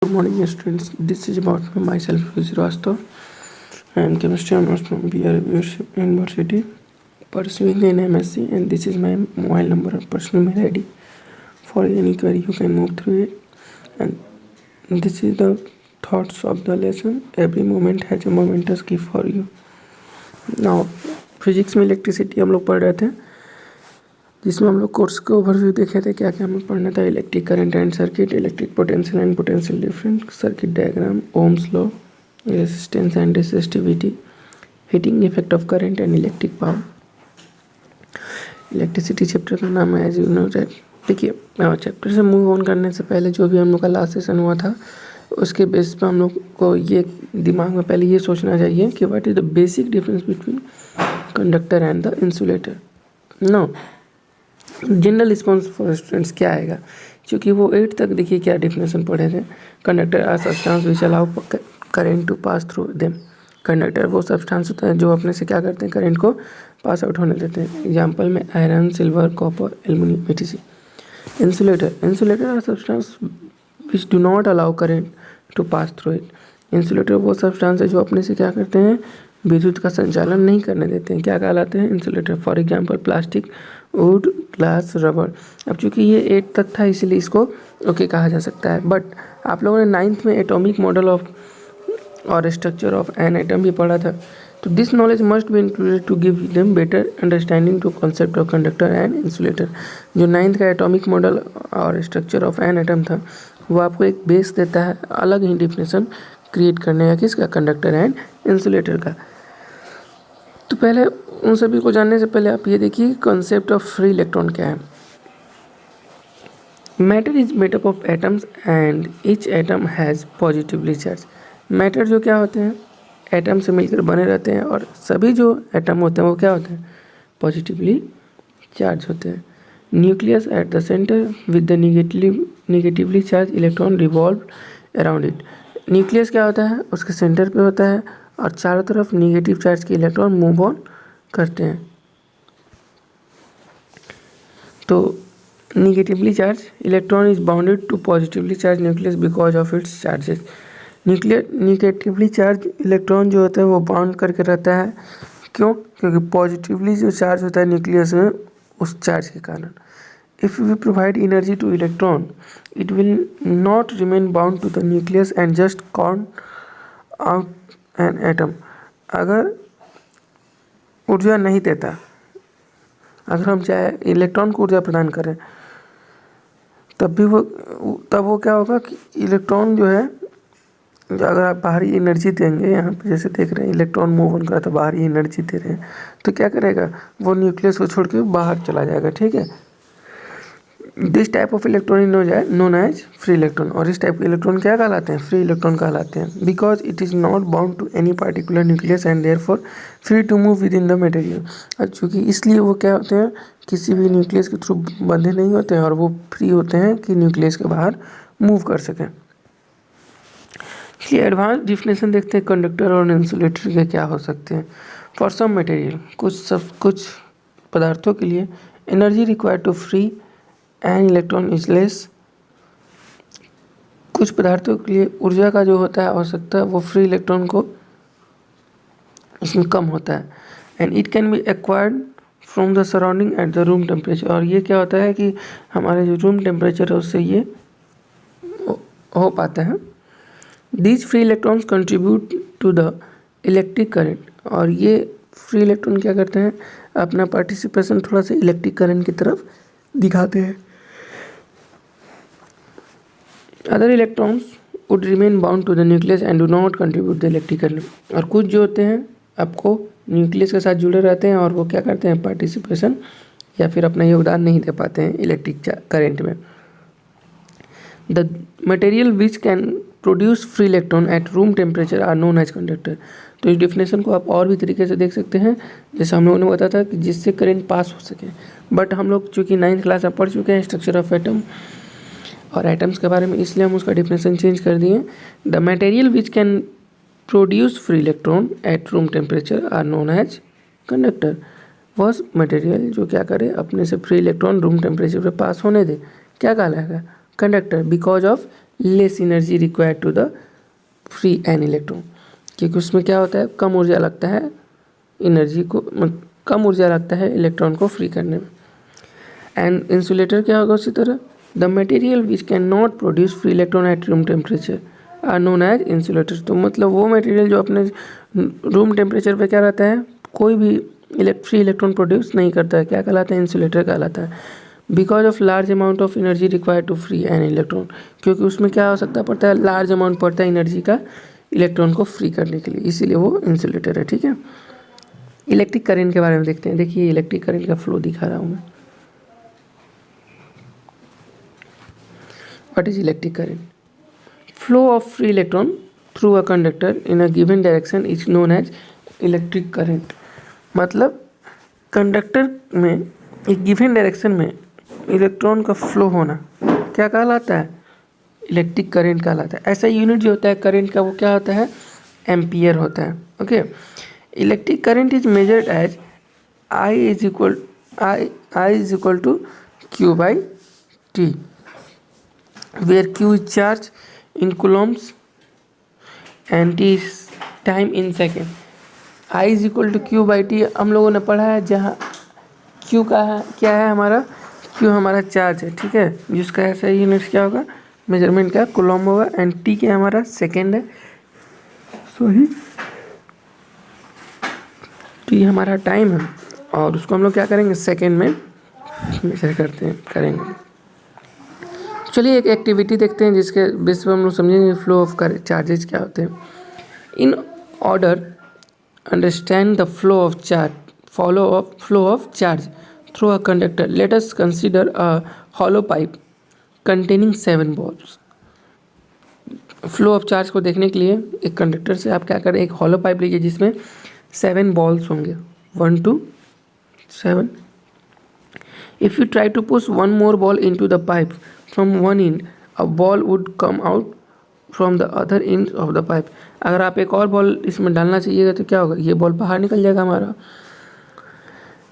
Good morning, students. This is about myself, Srivastav. I am chemistry honors from BR University, pursuing an MSc, and this is my mobile number, personal mail ID. For any query, you can move through it. And this is the thoughts of the lesson. Every moment has a momentous gift for you. Now, physics में electricity हम लोग पढ़ रहे थे, जिसमें हम लोग course के ओवरव्यू देखे थे क्या क्या हमें पढ़ना था। Electric current and circuit, electric potential and potential difference, circuit diagram, Ohm's law, resistance and resistivity, heating effect of current and electric power. Electricity chapter का नाम है एज यू नो दैट। देखिए, चैप्टर से मूव ऑन करने से पहले जो भी हम लोग का लास्ट सेशन हुआ था, उसके बेस पर हम लोग को ये दिमाग में पहले ये सोचना चाहिए कि what is the basic difference between conductor and the insulator. No, general response for students क्या आएगा, क्योंकि वो 8 तक देखिए क्या डेफिनेशन पढ़े थे। Conductor are substance which allow current to pass through them. Conductor वो सब्सटेंस होता है जो अपने से क्या करते हैं, करंट को पास आउट होने देते हैं। एग्जाम्पल में iron, silver, copper, aluminium, etc. Insulator are substance which do not allow current to pass through it. Insulator वो सब्सटेंस है जो अपने से क्या करते हैं, विद्युत का संचालन नहीं करने देते हैं। क्या कहलाते हैं, insulator. For example plastic, would, glass, rubber. अब चूंकि ये 8 तक था इसीलिए इसको ओके कहा जा सकता है। बट आप लोगों ने 9th में एटॉमिक मॉडल ऑफ और स्ट्रक्चर ऑफ एन एटम भी पढ़ा था। तो this knowledge must be included to give them better understanding to concept of conductor and insulator. जो 9th का एटॉमिक मॉडल और स्ट्रक्चर ऑफ एन एटम था, वो आपको एक बेस देता है अलग ही डिफिनेशन क्रिएट करने का, किसका, कंडक्टर एंड इंसुलेटर का। तो पहले उन सभी को जानने से पहले आप ये देखिए कॉन्सेप्ट ऑफ फ्री इलेक्ट्रॉन क्या है। Matter is made up of atoms and each atom has positively charge. Matter जो क्या होते हैं, एटम से मिलकर बने रहते हैं, और सभी जो एटम होते हैं वो क्या होते हैं, पॉजिटिवली चार्ज होते हैं। Nucleus at the centre with the negatively charge electron revolve around it. Nucleus क्या होता है, उसके सेंटर पे होता है और चारों तरफ निगेटिव चार्ज के इलेक्ट्रॉन मूव ऑन करते हैं। तो negatively charge electron is bounded to positively charge nucleus because of its charges. Negatively charge electron जो होता है वो बाउंड करके रहता है। क्यों, क्योंकि पॉजिटिवली जो चार्ज होता है न्यूक्लियस में, उस चार्ज के कारण। If we provide energy to electron, it will not remain bound to the nucleus and just count out an atom. अगर ऊर्जा नहीं देता, अगर हम चाहे इलेक्ट्रॉन को ऊर्जा प्रदान करें, तब वो क्या होगा कि इलेक्ट्रॉन जो है, अगर आप बाहरी एनर्जी देंगे, यहाँ पे जैसे देख रहे हैं इलेक्ट्रॉन मूव ऑन करा तो बाहरी एनर्जी दे रहे हैं, तो क्या करेगा, वो न्यूक्लियस को छोड़ के बाहर चला जाएगा। ठीक है, this type of electron known as free electron. और इस टाइप के इलेक्ट्रॉन क्या कहलाते हैं, फ्री इलेक्ट्रॉन कहलाते हैं। Because it is not bound to any particular nucleus and therefore free to move within the material. और चूँकि इसलिए वो क्या होते हैं, किसी भी न्यूक्लियस के थ्रू बंधे नहीं होते हैं, और वो फ्री होते हैं कि न्यूक्लियस के बाहर मूव कर सकें। इसलिए एडवांस डिफिनेशन देखते हैं कंडक्टर और इंसुलेटर के क्या हो सकते हैं। फॉर सम मटेरियल, कुछ पदार्थों के लिए energy required to free an electron is less. कुछ पदार्थों के लिए ऊर्जा का जो होता है आवश्यकता, वो फ्री इलेक्ट्रॉन को इसमें कम होता है। And it can be acquired from the surrounding at the room temperature. और ये क्या होता है कि हमारे जो रूम टेम्परेचर है उससे ये हो पाता है। These free electrons contribute to the electric current। और ये फ्री इलेक्ट्रॉन क्या करते हैं, अपना पार्टिसिपेशन थोड़ा सा इलेक्ट्रिक करंट की तरफ दिखाते हैं। Other electrons would remain bound to the nucleus and do not contribute the electric current. और कुछ जो होते हैं आपको न्यूक्लियस के साथ जुड़े रहते हैं और वो क्या करते हैं, पार्टिसिपेशन या फिर अपना योगदान नहीं दे पाते हैं इलेक्ट्रिक करंट में। The material which can produce free electron at room temperature are known as conductor. तो इस डिफिनेशन को आप और भी तरीके से देख सकते हैं, जैसे हम लोगों ने बताया था कि जिससे करंट पास हो सके। बट हम लोग चूँकि 9th क्लास में पढ़ चुके हैं स्ट्रक्चर ऑफ एटम और एटम्स के बारे में, इसलिए हम उसका डिफिनेशन चेंज कर दिए। The material which can produce free electron at room temperature are known as conductor. वह मटेरियल जो क्या करे, अपने से फ्री इलेक्ट्रॉन रूम टेम्परेचर पर पास होने दे, क्या कहलाएगा, conductor. Because of less energy required to the free an electron, क्योंकि उसमें क्या होता है, कम ऊर्जा लगता है एनर्जी को, कम ऊर्जा लगता है इलेक्ट्रॉन को फ्री करने में। एंड इंसुलेटर क्या होगा उसी तरह, the material which can not produce free electron at room temperature are known as insulator. तो मतलब वो मटेरियल जो अपने रूम टेम्परेचर पे क्या रहता है, कोई भी फ्री इलेक्ट्रॉन प्रोड्यूस नहीं करता है, क्या कहलाता है, इंसुलेटर कहलाता है। Because of large amount of energy required to free an electron, क्योंकि उसमें क्या हो सकता पड़ता है, लार्ज अमाउंट पड़ता है एनर्जी का इलेक्ट्रॉन को फ्री करने के लिए, इसीलिए वो इंसुलेटर है। ठीक है, इलेक्ट्रिक करंट के बारे में देखते हैं। देखिए इलेक्ट्रिक करंट का फ्लो दिखा रहा हूँ मैं। What is electric current? Flow of free electron through a conductor in a given direction is known as electric current. मतलब कंडक्टर में एक गिवन डायरेक्शन में इलेक्ट्रॉन का फ्लो होना क्या कहलाता है, इलेक्ट्रिक करंट कहलाता है। ऐसा यूनिट जो होता है करंट का वो क्या होता है, एम्पियर होता है। Okay, electric current is measured as I is equal to Q by T, where Q is charge in coulombs and T is time in second. I is equal to Q by T हम लोगों ने पढ़ा है, जहाँ Q का है क्या है हमारा, Q हमारा चार्ज है, ठीक है, जिसका ऐसा यूनिट क्या होगा, मेजरमेंट का कूलम होगा, एंड T क्या हमारा सेकेंड है, सही, T हमारा टाइम है, और उसको हम लोग क्या करेंगे, सेकेंड में मेजर करेंगे। चलिए एक एक्टिविटी देखते हैं जिसके बेस पर हम लोग समझेंगे फ्लो ऑफ चार्जेस क्या होते हैं। In order understand the flow of charge, flow of charge through a conductor, let us consider a hollow pipe containing 7 balls. Flow of charge को देखने के लिए एक कंडक्टर से आप क्या करें, एक हॉलो पाइप लीजिए जिसमें 7 बॉल्स होंगे, 1 to 7। If you try to push one more ball into the pipe from one end, a ball would come out from the other end of the pipe। अगर आप एक और बॉल इसमें डालना चाहिएगा तो क्या होगा, ये बॉल बाहर निकल जाएगा हमारा।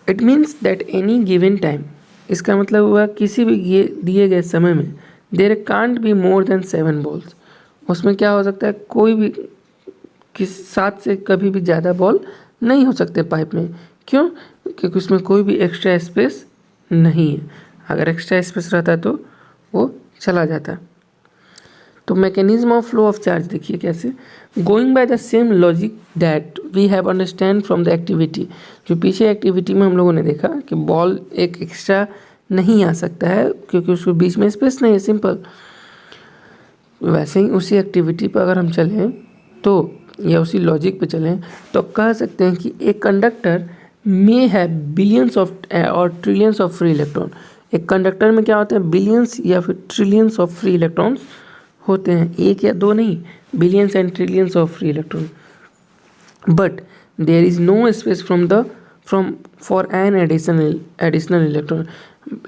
It means that any given time, इसका मतलब हुआ किसी भी दिए गए समय में there can't be more than 7 balls। उसमें क्या हो सकता है, कोई भी किस 7 से कभी भी ज़्यादा बॉल नहीं हो सकते पाइप में। क्यों? क्योंकि उसमें कोई भी एक्स्ट्रा स्पेस नहीं है, अगर एक्स्ट्रा स्पेस रहता है तो वो चला जाता है। तो mechanism of flow of charge देखिए कैसे, going by the same logic that we have understand from the activity. जो पीछे एक्टिविटी में हम लोगों ने देखा कि बॉल एक एक्स्ट्रा नहीं आ सकता है क्योंकि उसके बीच में स्पेस नहीं है, सिंपल। वैसे ही उसी एक्टिविटी पर अगर हम चलें तो, या उसी लॉजिक पे चलें तो कह सकते हैं कि एक conductor may have billions of और ट्रिलियंस ऑफ फ्री इलेक्ट्रॉन। एक कंडक्टर में क्या होते हैं, बिलियंस या फिर ट्रिलियंस ऑफ फ्री इलेक्ट्रॉन्स होते हैं, एक या दो नहीं, billions and trillions of free electron. But there is no space from for an additional electron.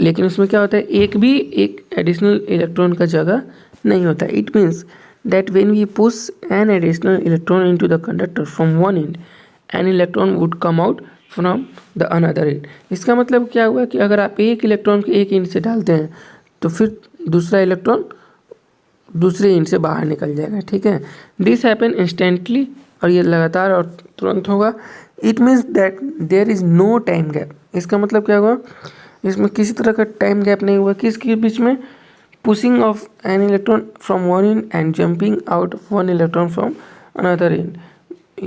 लेकिन उसमें क्या होता है, एक एडिशनल इलेक्ट्रॉन का जगह नहीं होता। It means that when we push an additional electron into the conductor from one end, an electron would come out from the another end। इसका मतलब क्या हुआ कि अगर आप एक इलेक्ट्रॉन को एक एंड से डालते हैं तो फिर दूसरा इलेक्ट्रॉन दूसरे एंड से बाहर निकल जाएगा, ठीक है। दिस हैपन इंस्टेंटली, और ये लगातार और तुरंत होगा। It means that there is no time gap. इसका मतलब क्या हुआ, इसमें किसी तरह का टाइम गैप नहीं हुआ, किसके बीच में, pushing of an electron from one end and jumping out of one electron from another end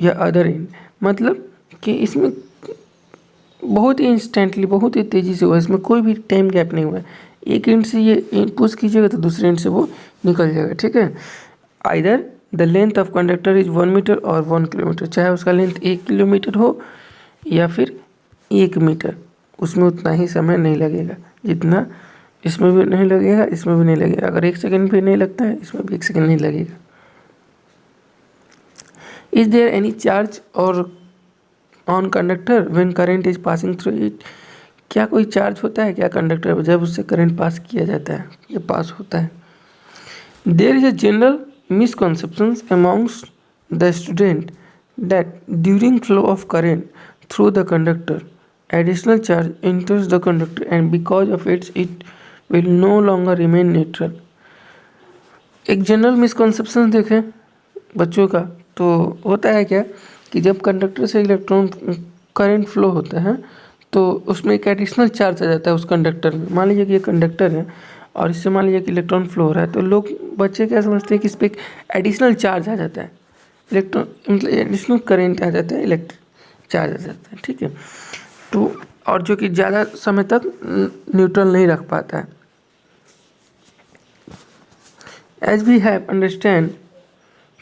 या other end। मतलब कि इसमें बहुत ही इंस्टेंटली, बहुत ही तेज़ी से हुआ, इसमें कोई भी टाइम गैप नहीं हुआ। एक एंड से ये पुश कीजिएगा तो दूसरे एंड से वो निकल जाएगा, ठीक है। Either the length of conductor is 1 metre और 1 किलोमीटर, चाहे उसका लेंथ 1 किलोमीटर हो या फिर 1 मीटर, उसमें उतना ही समय नहीं लगेगा जितना इसमें भी नहीं लगेगा, इसमें भी नहीं लगेगा। अगर 1 सेकेंड भी नहीं लगता है, इसमें भी 1 सेकेंड नहीं लगेगा। इज देयर एनी चार्ज और on conductor when current is passing through it. क्या कोई चार्ज होता है क्या कंडक्टर पर जब उससे करंट पास किया जाता है, ये पास होता है। There is a general misconception amongst the student that during flow of current through the conductor additional charge enters the conductor and because of it will no longer remain neutral। एक general misconception देखें बच्चों का, तो होता है क्या कि जब कंडक्टर से इलेक्ट्रॉन करंट फ्लो होता है तो उसमें एक एडिशनल चार्ज आ जाता है उस कंडक्टर में। मान लीजिए कि ये कंडक्टर है और इससे मान लीजिए कि इलेक्ट्रॉन फ्लो हो रहा है, तो लोग बच्चे क्या समझते हैं कि इस पर एक एडिशनल चार्ज आ जाता है, इलेक्ट्रॉन मतलब एडिशनल करंट आ जाता है, इलेक्ट्रिक चार्ज आ जाता है, ठीक है। तो और जो कि ज़्यादा समय तक न्यूट्रल नहीं रख पाता है। As we have understand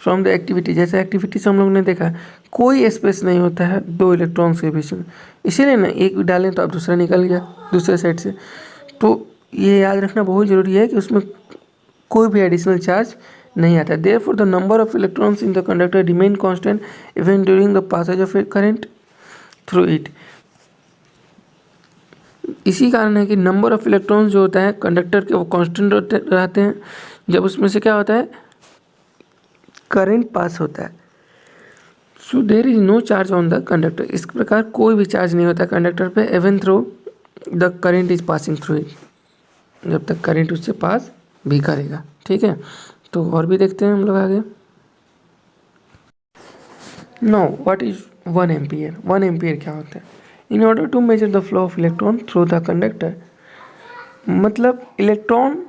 from the activity, जैसे एक्टिविटी से हम लोग ने देखा कोई स्पेस नहीं होता है दो इलेक्ट्रॉन्स के बीच में, इसीलिए ना एक डालें तो अब दूसरा निकल गया दूसरे साइड से। तो ये याद रखना बहुत ज़रूरी है कि उसमें कोई भी एडिशनल चार्ज नहीं आता। Therefore the number of electrons in the conductor remain constant even during the passage of a current through it. इसी कारण है कि नंबर ऑफ इलेक्ट्रॉन्स जो होता है कंडक्टर के वो कांस्टेंट रहते हैं जब उसमें से क्या होता है करंट पास होता है। So there is no charge on the conductor, इस प्रकार कोई भी चार्ज नहीं होता कंडक्टर पे even though the current is passing through it, जब तक करंट उससे पास भी करेगा, ठीक है। तो और भी देखते हैं हम लोग आगे। Now what is 1 ampere, 1 ampere क्या होता है। In order to measure the flow of electron through the conductor, मतलब इलेक्ट्रॉन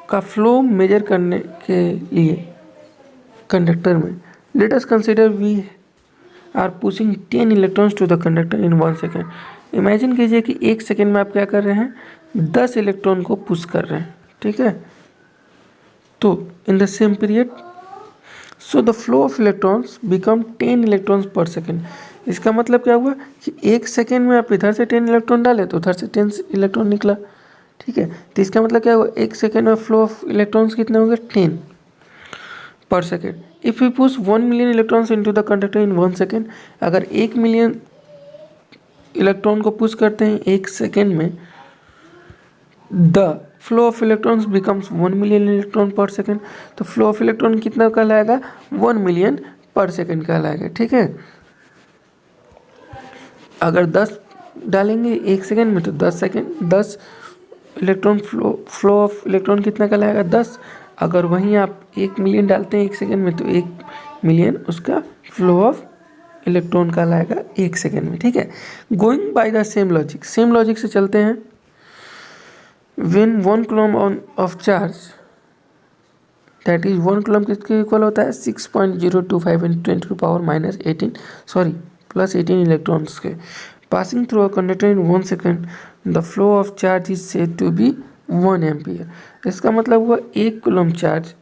का फ्लो मेजर करने के लिए कंडक्टर में, let us consider we are pushing 10 electrons to the conductor in 1 second. Imagine कीजिए कि 1 सेकेंड में आप क्या कर रहे हैं, 10 इलेक्ट्रॉन को पुश कर रहे हैं, ठीक है। तो in the same period so the flow of electrons become 10 electrons पर सेकेंड। इसका मतलब क्या हुआ कि 1 सेकेंड में आप इधर से 10 इलेक्ट्रॉन डाले तो उधर से 10 इलेक्ट्रॉन निकला, ठीक है। तो इसका मतलब क्या हुआ, 1 सेकेंड में फ्लो ऑफ इलेक्ट्रॉन्स कितने होंगे 10 पर second. If we push 1 million electrons into the conductor in 1 second, अगर 1 मिलियन इलेक्ट्रॉन को पुश करते हैं 1 सेकेंड में, the flow of electrons becomes 1 million electron पर सेकेंड। तो फ्लो ऑफ इलेक्ट्रॉन कितना कहलाएगा 1 मिलियन पर सेकेंड कहलाएगा, ठीक है। अगर 10 डालेंगे 1 सेकेंड में तो 10 इलेक्ट्रॉन फ्लो ऑफ इलेक्ट्रॉन कितना कहलाएगा 10। अगर वहीं आप 1 मिलियन डालते हैं 1 सेकेंड में तो 1 मिलियन उसका फ्लो ऑफ इलेक्ट्रॉन कहलाएगा 1 सेकेंड में, ठीक है। Going by the same logic, same logic से चलते हैं। When 1 coulomb of charge that is 1 coulomb किसके इक्वल होता है 6.025 × 10⁻18 प्लस 18 इलेक्ट्रॉन्स के passing through a conductor in 1 second, the flow of charge is said to be 1 ampere. इसका मतलब हुआ 1 coulomb charge,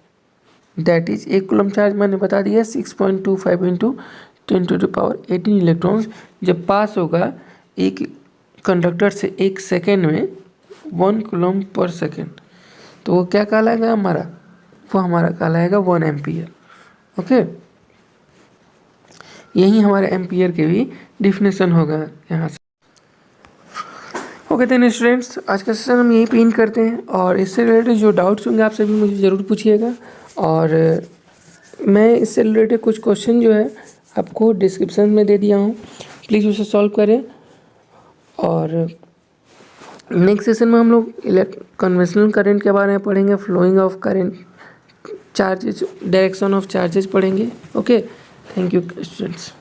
that is 1 coulomb charge मैंने बता दिया 6.25 × 10⁻18 इलेक्ट्रॉन्स जब पास होगा एक कंडक्टर से 1 सेकेंड में 1 कूलम पर सेकेंड, तो वो क्या कहलाएगा हमारा, वो हमारा कहलाएगा 1 एम्पियर, ओके। यही हमारे एम्पियर के भी डिफिनेशन होगा यहाँ से। ओके देन स्टूडेंट्स, आज का सेशन हम यही पे एंड करते हैं और इससे रिलेटेड जो डाउट्स होंगे आप सभी मुझे ज़रूर पूछिएगा और मैं इससे रिलेटेड कुछ क्वेश्चन जो है आपको डिस्क्रिप्शन में दे दिया हूँ, प्लीज़ उसे सॉल्व करें। और नेक्स्ट सेशन में हम लोग कन्वेंशनल करंट के बारे में पढ़ेंगे, flowing of current, charges, direction of charges पढ़ेंगे। Okay, thank you students.